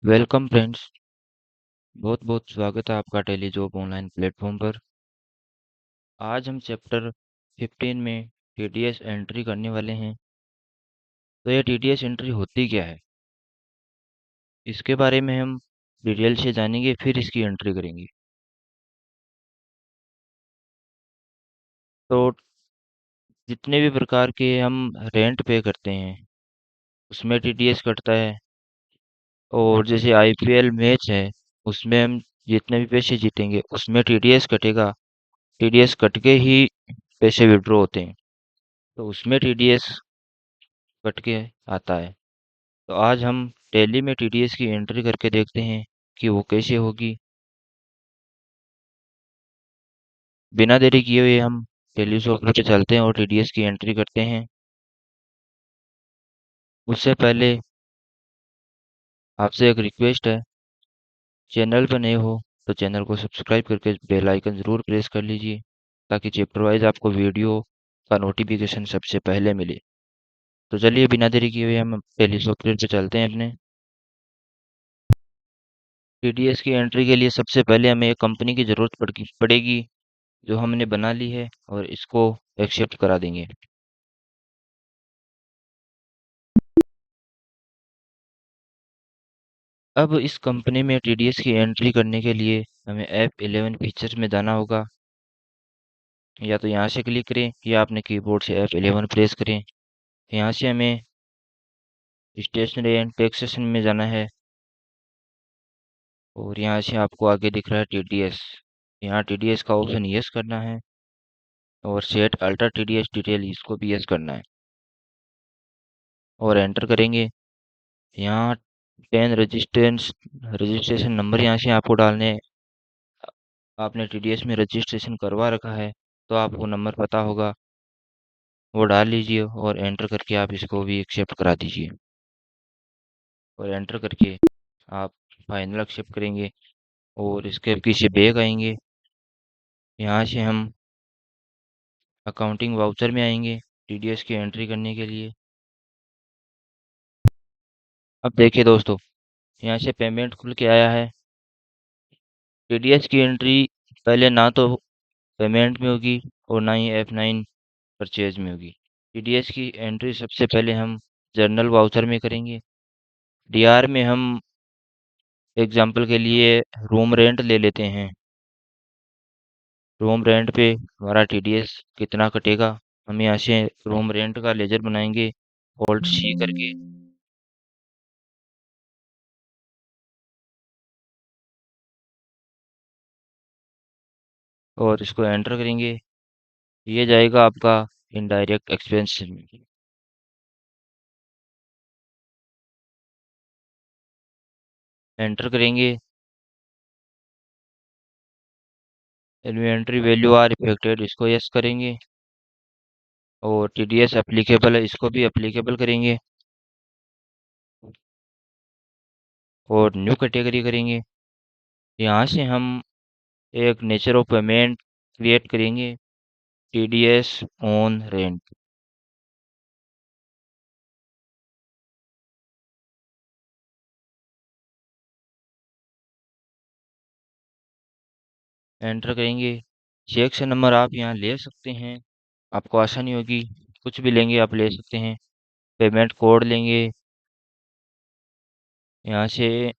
Welcome friends. बहुत बहुत स्वागत है आपका टेली जॉब ऑनलाइन प्लेटफॉर्म पर। आज हम चैप्टर 15 में टीडीएस एंट्री करने वाले हैं। तो ये टीडीएस एंट्री होती क्या है, इसके बारे में हम डिटेल से जानेंगे, फिर इसकी एंट्री करेंगे। तो जितने भी प्रकार के हम रेंट पे करते हैं उसमें टीडीएस कटता है। और जैसे आईपीएल मैच है, उसमें हम जितने भी पैसे जीतेंगे उसमें टीडीएस कटेगा। टीडीएस कट के ही पैसे विड्रॉ होते हैं, तो उसमें टीडीएस कट के आता है। तो आज हम टैली में टीडीएस की एंट्री करके देखते हैं कि वो कैसे होगी। बिना देरी किए हुए हम टैली सॉफ्टवेयर पे चलते हैं और टीडीएस की एंट्री करते हैं। उससे पहले आपसे एक रिक्वेस्ट है, चैनल पर नए हो तो चैनल को सब्सक्राइब करके बेल आइकन ज़रूर प्रेस कर लीजिए, ताकि चैप्टर वाइज आपको वीडियो का नोटिफिकेशन सबसे पहले मिले। तो चलिए बिना देरी किए हुए हम टैली सॉफ्टवेयर पे चलते हैं अपने। टीडीएस की एंट्री के लिए सबसे पहले हमें एक कंपनी की ज़रूरत पड़ेगी, जो हमने बना ली है, और इसको एक्सेप्ट करा देंगे। अब इस कंपनी में टीडीएस की एंट्री करने के लिए हमें F11 फीचर्स में जाना होगा। या तो यहाँ से क्लिक करें या अपने कीबोर्ड से F11 प्रेस करें। यहाँ से हमें स्टेशनरी एंड टैक्सेशन में जाना है, और यहाँ से आपको आगे दिख रहा है टीडीएस। यहाँ टीडीएस का ऑप्शन यस करना है, और सेट अल्टर टीडीएस डिटेल इसको भी यस करना है, और एंटर करेंगे। यहाँ 10 रजिस्ट्रेशन नंबर यहाँ से आपको डालने हैं। आपने टीडीएस में रजिस्ट्रेशन करवा रखा है तो आपको नंबर पता होगा, वो डाल लीजिए और एंटर करके आप इसको भी एक्सेप्ट करा दीजिए। और एंटर करके आप फाइनल एक्सेप्ट करेंगे, और इसके पीछे बैक आएंगे। यहाँ से हम अकाउंटिंग वाउचर में आएंगे टीडीएस की एंट्री करने के लिए। अब देखिए दोस्तों, यहाँ से पेमेंट खुल के आया है। टीडीएस की एंट्री पहले ना तो पेमेंट में होगी और ना ही F9 परचेज में होगी। टीडीएस की एंट्री सबसे पहले हम जर्नल वाउचर में करेंगे। डीआर में हम एग्जाम्पल के लिए रूम रेंट ले लेते हैं। रूम रेंट पे हमारा टीडीएस कितना कटेगा, हम यहाँ से रूम रेंट का लेजर बनाएंगे, ऑल्ट सी करके। और इसको एंटर करेंगे। ये जाएगा आपका इनडायरेक्ट एक्सपेंस में। एंटर करेंगे। इन्वेंट्री वैल्यू आर इफेक्टेड इसको यस करेंगे, और टीडीएस एप्लीकेबल है इसको भी एप्लीकेबल करेंगे, और न्यू कैटेगरी करेंगे। यहाँ से हम एक नेचर ऑफ पेमेंट क्रिएट करेंगे, टीडीएस ऑन रेंट। एंटर करेंगे। सेक्शन नंबर आप यहाँ ले सकते हैं, आपको आसानी होगी, कुछ भी लेंगे आप ले सकते हैं। पेमेंट कोड लेंगे। यहाँ से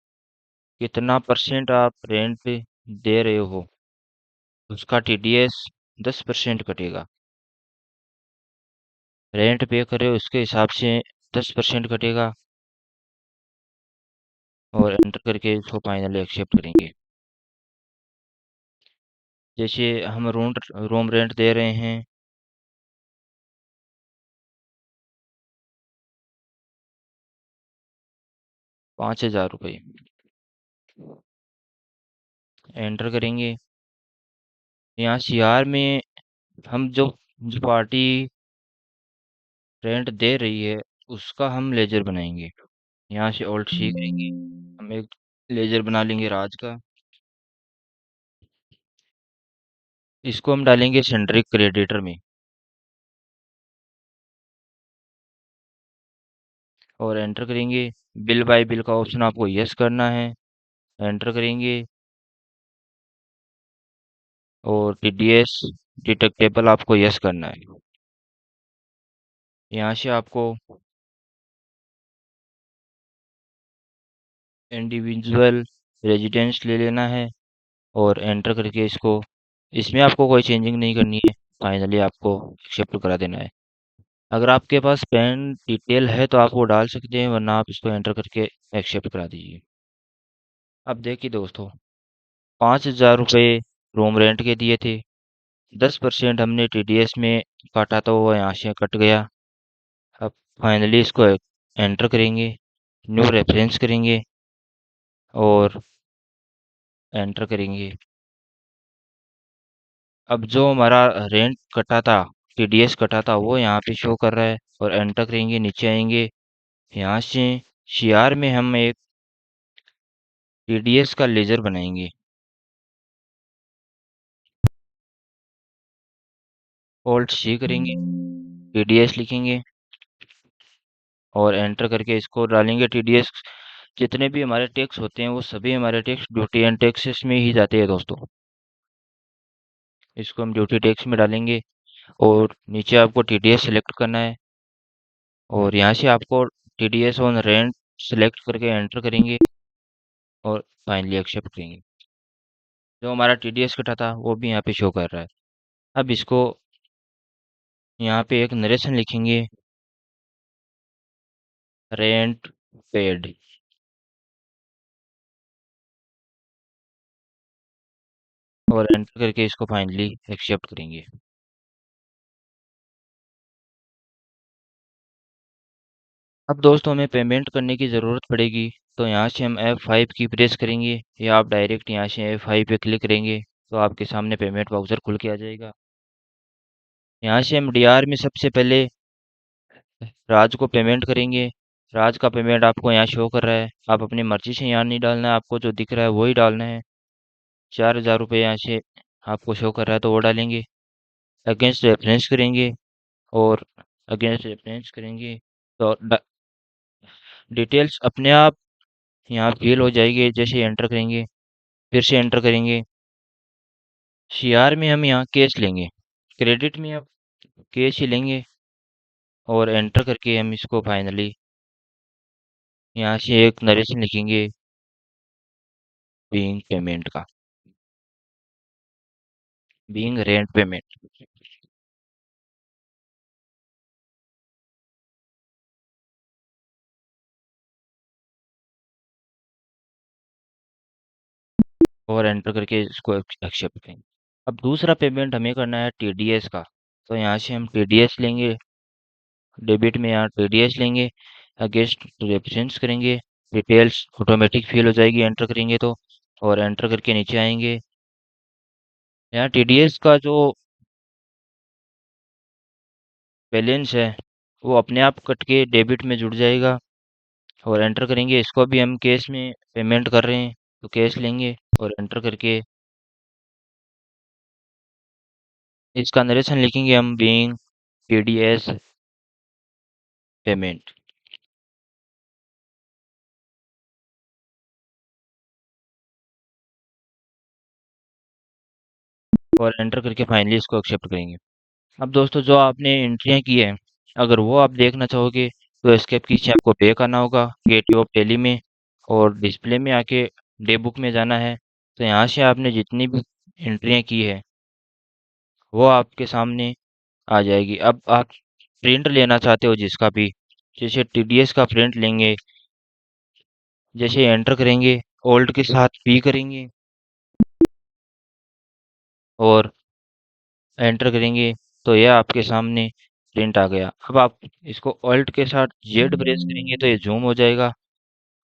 कितना परसेंट आप रेंट पे दे रहे हो उसका टीडीएस 10% कटेगा। रेंट पे कर रहे हो उसके हिसाब से 10% कटेगा, और एंटर करके इसको फाइनली एक्सेप्ट करेंगे। जैसे हम रूम रेंट दे रहे हैं 5,000 रुपये। एंटर करेंगे। यहाँ सीआर में हम जो पार्टी रेंट दे रही है उसका हम लेजर बनाएंगे। यहाँ से ऑल्ट सी करेंगे, हम एक लेजर बना लेंगे राज का। इसको हम डालेंगे सेंट्रिक क्रेडिटर में, और एंटर करेंगे। बिल बाय बिल का ऑप्शन आपको यस करना है, एंटर करेंगे। और टीडीएस डिटेक्टेबल आपको यस करना है। यहाँ से आपको इंडिविजुअल रेजिडेंस ले लेना है और एंटर करके इसको, इसमें आपको कोई चेंजिंग नहीं करनी है, फाइनली आपको एक्सेप्ट करा देना है। अगर आपके पास पेन डिटेल है तो आप वो डाल सकते हैं, वरना आप इसको एंटर करके एक्सेप्ट करा दीजिए। अब देखिए दोस्तों, 5,000 रुपये रूम रेंट के दिए थे, 10% हमने टीडीएस में काटा तो वो यहाँ से कट गया। अब फाइनली इसको एंटर करेंगे, न्यू रेफरेंस करेंगे और एंटर करेंगे। अब जो हमारा रेंट कटा था, टीडीएस कटा था, वो यहाँ पे शो कर रहा है। और एंटर करेंगे, नीचे आएंगे, यहाँ से सीआर में हम एक टीडीएस का लेजर बनाएंगे। ऑल्ट सी करेंगे, टीडीएस लिखेंगे और एंटर करके इसको डालेंगे। टीडीएस जितने भी हमारे टैक्स होते हैं वो सभी हमारे टैक्स ड्यूटी एंड टैक्सेस में ही जाते हैं दोस्तों। इसको हम ड्यूटी टैक्स में डालेंगे और नीचे आपको टीडीएस सेलेक्ट करना है और यहाँ से आपको टीडीएस ऑन रेंट सेलेक्ट करके एंटर करेंगे और फाइनली एक्सेप्ट करेंगे। जो हमारा टीडीएस कटा था वो भी यहाँ पे शो कर रहा है। अब इसको यहाँ पे एक नरेशन लिखेंगे, रेंट पेड, और एंटर करके इसको फाइनली एक्सेप्ट करेंगे। अब दोस्तों हमें पेमेंट करने की ज़रूरत पड़ेगी, तो यहाँ से हम F5 की प्रेस करेंगे या आप डायरेक्ट यहाँ से F5 पे क्लिक करेंगे तो आपके सामने पेमेंट वाउचर खुल के आ जाएगा। यहाँ से हम डीआर में सबसे पहले राज को पेमेंट करेंगे। राज का पेमेंट आपको यहाँ शो कर रहा है, आप अपनी मर्जी से यहाँ नहीं डालना है, आपको जो दिख रहा है वही डालना है। 4,000 रुपये यहाँ से आपको शो कर रहा है तो वो डालेंगे। अगेंस्ट रेफरेंस करेंगे और अगेंस्ट रेफरेंस करेंगे तो डिटेल्स अपने आप यहाँ फिल हो जाएगी। जैसे एंटर करेंगे, फिर से एंटर करेंगे। सीआर में हम यहाँ कैश लेंगे, क्रेडिट में आप कैश ही लेंगे और एंटर करके हम इसको फाइनली यहाँ से एक नरेशन लिखेंगे बीइंग पेमेंट का, बीइंग रेंट पेमेंट, और एंटर करके इसको एक्सेप्ट करेंगे। अब दूसरा पेमेंट हमें करना है टीडीएस का, तो यहाँ से हम टीडीएस लेंगे, डेबिट में यहाँ टीडीएस लेंगे, अगेंस्ट रेफरेंस करेंगे। डिटेल्स ऑटोमेटिक फिल हो जाएगी एंटर करेंगे तो, और एंटर करके नीचे आएंगे। यहाँ टीडीएस का जो बैलेंस है वो अपने आप कट के डेबिट में जुड़ जाएगा। और एंटर करेंगे, इसको भी हम कैश में पेमेंट कर रहे हैं तो कैश लेंगे और एंटर करके इसका नरेशन लिखेंगे हम बीइंग टीडीएस पेमेंट, और एंटर करके फाइनली इसको एक्सेप्ट करेंगे। अब दोस्तों जो आपने एंट्रियां की है, अगर वो आप देखना चाहोगे तो एस्केप की से आपको बैक आना होगा गेटवे ऑफ टेली में, और डिस्प्ले में आके डे बुक में जाना है। तो यहाँ से आपने जितनी भी एंट्रियां की है वो आपके सामने आ जाएगी। अब आप प्रिंट लेना चाहते हो जिसका भी, जैसे टीडीएस का प्रिंट लेंगे, जैसे एंटर करेंगे, ओल्ड के साथ पी करेंगे और एंटर करेंगे तो यह आपके सामने प्रिंट आ गया। अब आप इसको ऑल्ट के साथ जेड प्रेस करेंगे तो ये जूम हो जाएगा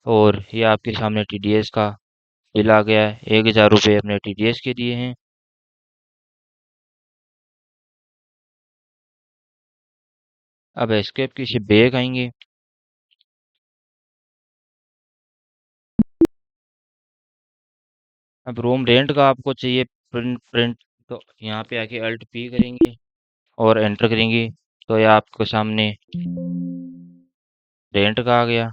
और ये आपके सामने टीडीएस का बिल आ गया है। 1,000 रुपये अपने टीडीएस के दिए हैं। अब एस्केप की से बैक आएंगे। अब रूम रेंट का आपको चाहिए प्रिंट प्रिंट, तो यहाँ पे आके अल्ट पी करेंगे और एंटर करेंगे तो ये आपके सामने रेंट का आ गया।